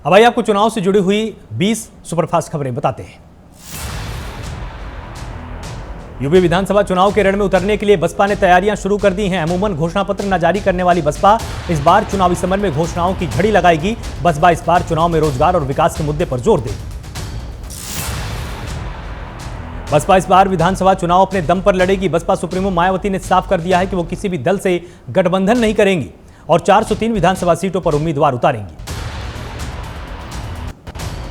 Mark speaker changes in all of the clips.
Speaker 1: अब आइए आपको चुनाव से जुड़ी हुई 20 सुपरफास्ट खबरें बताते हैं। यूपी विधानसभा चुनाव के रण में उतरने के लिए बसपा ने तैयारियां शुरू कर दी हैं। अमूमन घोषणा पत्र न जारी करने वाली बसपा इस बार चुनावी समर में घोषणाओं की झड़ी लगाएगी। बसपा इस बार चुनाव में रोजगार और विकास के मुद्दे पर जोर देगी। बसपा इस बार विधानसभा चुनाव अपने दम पर लड़ेगी। बसपा सुप्रीमो मायावती ने साफ कर दिया है कि वो किसी भी दल से गठबंधन नहीं करेंगी और 403 विधानसभा सीटों पर उम्मीदवार उतारेंगी।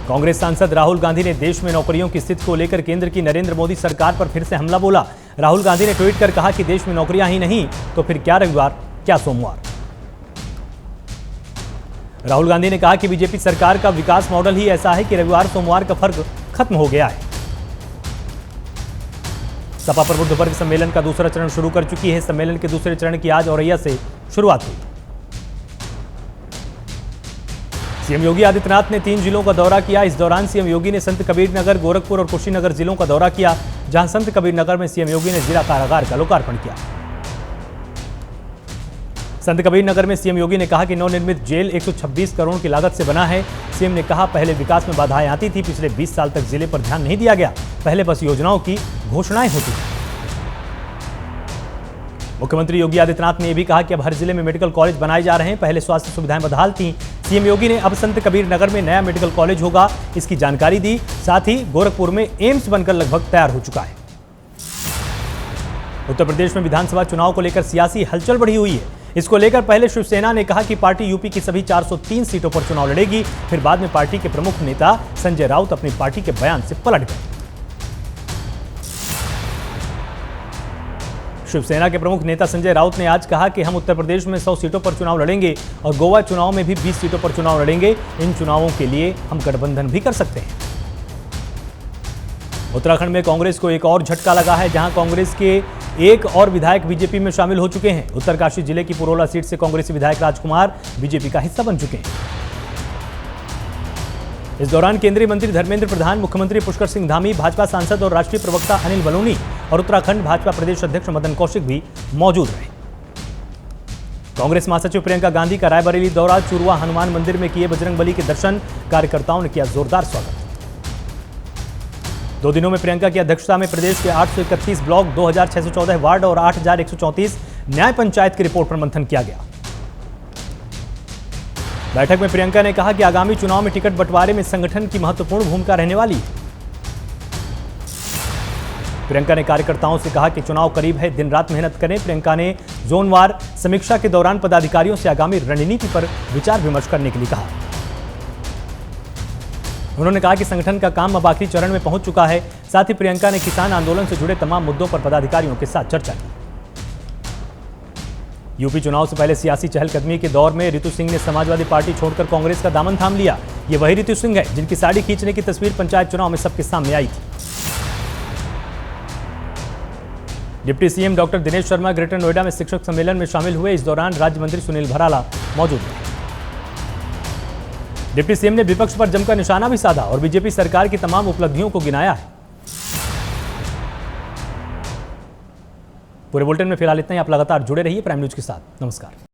Speaker 1: कांग्रेस सांसद राहुल गांधी ने देश में नौकरियों की स्थिति को लेकर केंद्र की नरेंद्र मोदी सरकार पर फिर से हमला बोला। राहुल गांधी ने ट्वीट कर कहा कि देश में नौकरियां ही नहीं तो फिर क्या रविवार क्या सोमवार। राहुल गांधी ने कहा कि बीजेपी सरकार का विकास मॉडल ही ऐसा है कि रविवार सोमवार का फर्क खत्म हो गया है। सपा प्रबुद्ध वर्ग सम्मेलन का दूसरा चरण शुरू कर चुकी है। सम्मेलन के दूसरे चरण की आज औरैया से शुरुआत हुई। सीएम योगी आदित्यनाथ ने 3 जिलों का दौरा किया। इस दौरान सीएम योगी ने संत कबीरनगर, गोरखपुर और कुशीनगर जिलों का दौरा किया, जहां संत कबीरनगर में सीएम योगी ने जिला कारागार का लोकार्पण किया। संत कबीरनगर में सीएम योगी ने कहा कि नवनिर्मित जेल 126 करोड़ की लागत से बना है। सीएम ने कहा, पहले विकास में बाधाएं आती थी, पिछले 20 साल तक जिले पर ध्यान नहीं दिया गया, पहले बस योजनाओं की घोषणाएं होती थी। मुख्यमंत्री योगी आदित्यनाथ ने यह भी कहा कि अब हर जिले में मेडिकल कॉलेज बनाए जा रहे हैं। पहले स्वास्थ्य सुविधाएं बदहाल थीं। सीएम योगी ने अब संत कबीरनगर में नया मेडिकल कॉलेज होगा, इसकी जानकारी दी। साथ ही गोरखपुर में एम्स बनकर लगभग तैयार हो चुका है। उत्तर प्रदेश में विधानसभा चुनाव को लेकर सियासी हलचल बढ़ी हुई है। इसको लेकर पहले शिवसेना ने कहा कि पार्टी यूपी की सभी 403 सीटों पर चुनाव लड़ेगी। फिर बाद में पार्टी के प्रमुख नेता संजय राउत अपनी पार्टी के बयान से पलट गए। शिवसेना के प्रमुख नेता संजय राउत ने आज कहा कि हम उत्तर प्रदेश में 100 सीटों पर चुनाव लड़ेंगे और गोवा चुनाव में भी 20 सीटों पर चुनाव लड़ेंगे। इन चुनावों के लिए हम गठबंधन भी कर सकते हैं। उत्तराखंड में कांग्रेस को एक और झटका लगा है, जहां कांग्रेस के एक और विधायक बीजेपी में शामिल हो चुके हैं। उत्तरकाशी जिले की पुरोला सीट से कांग्रेसी विधायक राजकुमार बीजेपी का हिस्सा बन चुके हैं। इस दौरान केंद्रीय मंत्री धर्मेंद्र प्रधान, मुख्यमंत्री पुष्कर सिंह धामी, भाजपा सांसद और राष्ट्रीय प्रवक्ता अनिल बलूनी और उत्तराखंड भाजपा प्रदेश अध्यक्ष मदन कौशिक भी मौजूद रहे। कांग्रेस महासचिव प्रियंका गांधी का रायबरेली दौरा, चुरुआ हनुमान मंदिर में किए बजरंगबली के दर्शन, कार्यकर्ताओं ने किया जोरदार स्वागत। 2 दिनों में प्रियंका की अध्यक्षता में प्रदेश के 831 ब्लॉक, 2614 वार्ड और 8134 न्याय पंचायत की रिपोर्ट पर मंथन किया गया। बैठक में प्रियंका ने कहा कि आगामी चुनाव में टिकट बंटवारे में संगठन की महत्वपूर्ण भूमिका रहने वाली है। प्रियंका ने कार्यकर्ताओं से कहा कि चुनाव करीब है, दिन रात मेहनत करें। प्रियंका ने जोनवार समीक्षा के दौरान पदाधिकारियों से आगामी रणनीति पर विचार विमर्श करने के लिए कहा। उन्होंने कहा कि संगठन का काम अब आखिरी चरण में पहुंच चुका है। साथ ही प्रियंका ने किसान आंदोलन से जुड़े तमाम मुद्दों पर पदाधिकारियों के साथ चर्चा की। यूपी चुनाव से पहले सियासी चहलकदमी के दौर में रितु सिंह ने समाजवादी पार्टी छोड़कर कांग्रेस का दामन थाम लिया। ये वही रितु सिंह है जिनकी साड़ी खींचने की तस्वीर पंचायत चुनाव में सबके सामने आई थी। Deputy CM doctor Dinesh Sharma greater Noida में शिक्षक सम्मेलन में शामिल हुए। इस दौरान राज्य मंत्री सुनील भराला मौजूद रहे। डिप्टी सीएम ने विपक्ष पर जमकर निशाना भी साधा और बीजेपी सरकार की तमाम उपलब्धियों को गिनाया है। पूरे बुलेटिन में फिलहाल इतना ही। आप लगातार जुड़े रहिए प्राइम न्यूज के साथ। नमस्कार।